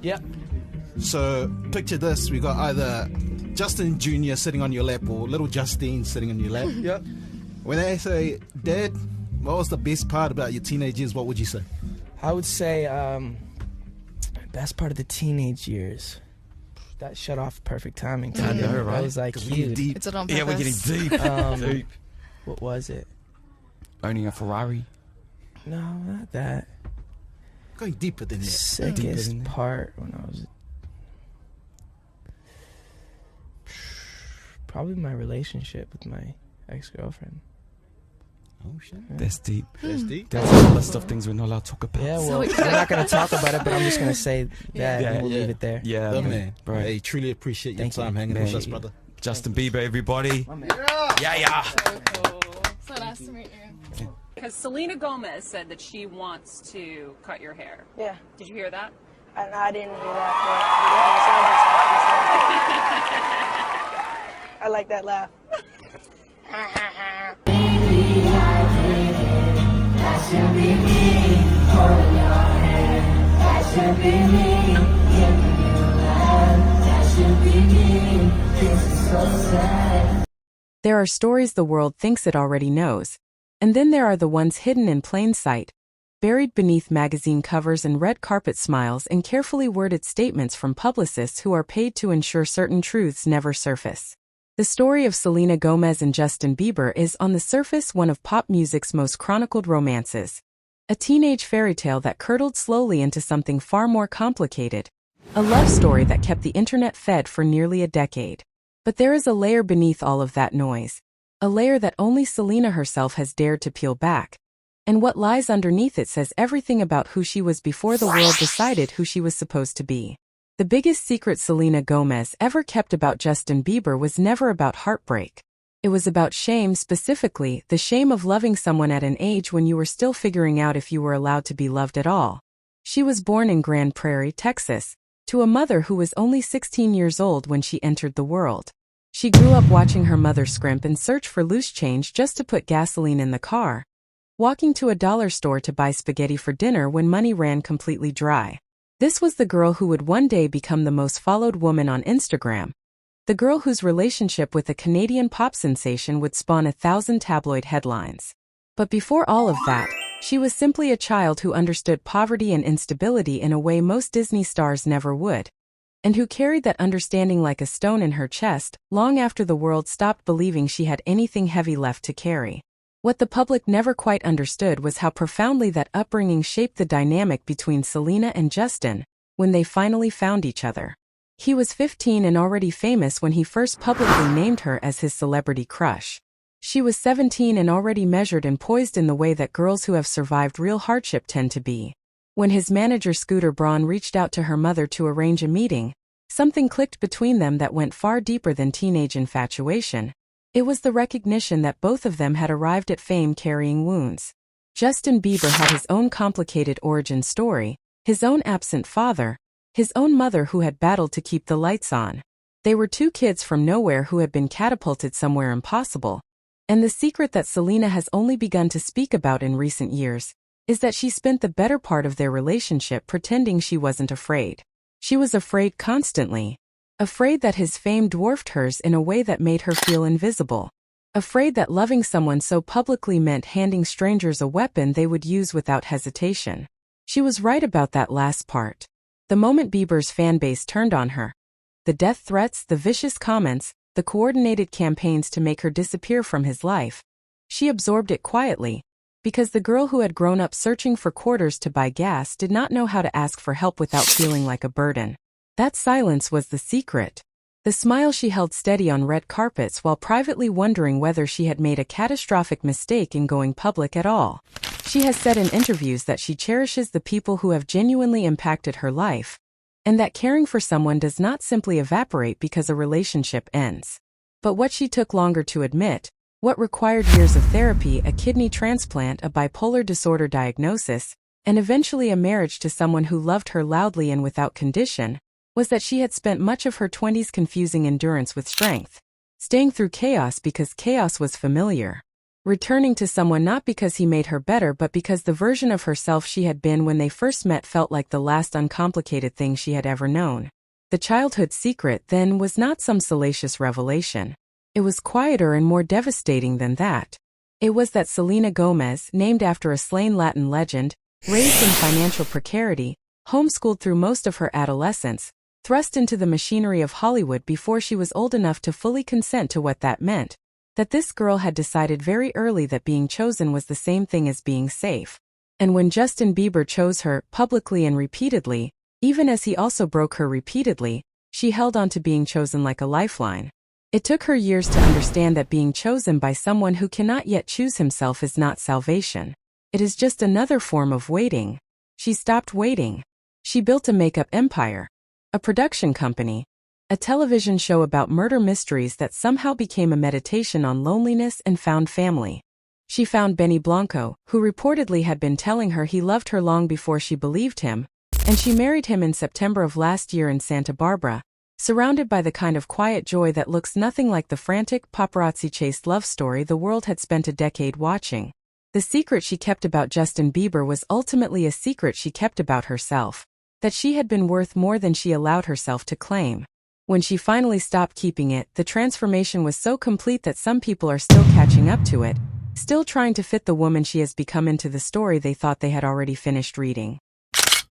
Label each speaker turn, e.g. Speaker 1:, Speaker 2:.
Speaker 1: Yep.
Speaker 2: So picture this: we got either Justin Jr. sitting on your lap or little Justine sitting on your lap.
Speaker 1: Yep.
Speaker 2: When they say, "Dad, what was the best part about your teenage years?" What would you say?
Speaker 1: I would say best part of the teenage years. That shut off perfect timing.
Speaker 3: I know, right?
Speaker 1: That was like huge.
Speaker 2: Deep.
Speaker 4: It's on purpose.
Speaker 3: Yeah, we're getting deep. Deep.
Speaker 1: What was it?
Speaker 3: Owning a Ferrari.
Speaker 1: No, not that.
Speaker 2: Going deeper than that.
Speaker 1: Sickest part when I was probably my relationship with my ex-girlfriend.
Speaker 2: Oh shit.
Speaker 3: That's deep.
Speaker 2: That's deep.
Speaker 3: There's a list of things we're not allowed to talk about.
Speaker 1: Yeah,
Speaker 4: So
Speaker 1: well,
Speaker 4: excited.
Speaker 1: we're not going to talk about it, but I'm just going to say that and we'll
Speaker 2: Yeah.
Speaker 1: leave it there.
Speaker 3: Yeah,
Speaker 2: Oh,
Speaker 3: man.
Speaker 2: man.
Speaker 3: Right.
Speaker 2: Hey, truly appreciate your
Speaker 1: Thank you.
Speaker 2: time hanging
Speaker 3: Man.
Speaker 2: with us, brother.
Speaker 3: Justin Bieber, everybody. Yeah.
Speaker 4: So nice to meet you.
Speaker 5: Because Selena Gomez said that she wants to cut your hair.
Speaker 6: Yeah,
Speaker 5: Did you hear that?
Speaker 6: and I didn't hear that, but I like that laugh.
Speaker 7: There are stories the world thinks it already knows, and then there are the ones hidden in plain sight, buried beneath magazine covers and red carpet smiles and carefully worded statements from publicists who are paid to ensure certain truths never surface. The story of Selena Gomez and Justin Bieber is, on the surface, one of pop music's most chronicled romances. A teenage fairy tale that curdled slowly into something far more complicated. A love story that kept the internet fed for nearly a decade. But there is a layer beneath all of that noise. A layer that only Selena herself has dared to peel back. And what lies underneath it says everything about who she was before the world decided who she was supposed to be. The biggest secret Selena Gomez ever kept about Justin Bieber was never about heartbreak. It was about shame, specifically, the shame of loving someone at an age when you were still figuring out if you were allowed to be loved at all. She was born in Grand Prairie, Texas, to a mother who was only 16 years old when she entered the world. She grew up watching her mother scrimp and search for loose change just to put gasoline in the car, walking to a dollar store to buy spaghetti for dinner when money ran completely dry. This was the girl who would one day become the most followed woman on Instagram. The girl whose relationship with a Canadian pop sensation would spawn 1,000 tabloid headlines. But before all of that, she was simply a child who understood poverty and instability in a way most Disney stars never would, and who carried that understanding like a stone in her chest, long after the world stopped believing she had anything heavy left to carry. What the public never quite understood was how profoundly that upbringing shaped the dynamic between Selena and Justin when they finally found each other. He was 15 and already famous when he first publicly named her as his celebrity crush. She was 17 and already measured and poised in the way that girls who have survived real hardship tend to be. When his manager Scooter Braun reached out to her mother to arrange a meeting, something clicked between them that went far deeper than teenage infatuation. It was the recognition that both of them had arrived at fame carrying wounds. Justin Bieber had his own complicated origin story, his own absent father, his own mother who had battled to keep the lights on. They were two kids from nowhere who had been catapulted somewhere impossible. And the secret that Selena has only begun to speak about in recent years is that she spent the better part of their relationship pretending she wasn't afraid. She was afraid constantly. Afraid that his fame dwarfed hers in a way that made her feel invisible. Afraid that loving someone so publicly meant handing strangers a weapon they would use without hesitation. She was right about that last part. The moment Bieber's fanbase turned on her, the death threats, the vicious comments, the coordinated campaigns to make her disappear from his life, she absorbed it quietly, because the girl who had grown up searching for quarters to buy gas did not know how to ask for help without feeling like a burden. That silence was the secret. The smile she held steady on red carpets while privately wondering whether she had made a catastrophic mistake in going public at all. She has said in interviews that she cherishes the people who have genuinely impacted her life, and that caring for someone does not simply evaporate because a relationship ends. But what she took longer to admit, what required years of therapy, a kidney transplant, a bipolar disorder diagnosis, and eventually a marriage to someone who loved her loudly and without condition, was that she had spent much of her 20s confusing endurance with strength, staying through chaos because chaos was familiar. returning to someone not because he made her better but because the version of herself she had been when they first met felt like the last uncomplicated thing she had ever known. The childhood secret, then, was not some salacious revelation. It was quieter and more devastating than that. It was that Selena Gomez, named after a slain Latin legend, raised in financial precarity, homeschooled through most of her adolescence, thrust into the machinery of Hollywood before she was old enough to fully consent to what that meant, that this girl had decided very early that being chosen was the same thing as being safe. And when Justin Bieber chose her, publicly and repeatedly, even as he also broke her repeatedly, she held on to being chosen like a lifeline. It took her years to understand that being chosen by someone who cannot yet choose himself is not salvation. It is just another form of waiting. She stopped waiting. She built a makeup empire, a production company, a television show about murder mysteries that somehow became a meditation on loneliness and found family. She found Benny Blanco, who reportedly had been telling her he loved her long before she believed him, and she married him in September of last year in Santa Barbara, surrounded by the kind of quiet joy that looks nothing like the frantic, paparazzi-chased love story the world had spent a decade watching. The secret she kept about Justin Bieber was ultimately a secret she kept about herself, that she had been worth more than she allowed herself to claim. When she finally stopped keeping it, the transformation was so complete that some people are still catching up to it, still trying to fit the woman she has become into the story they thought they had already finished reading.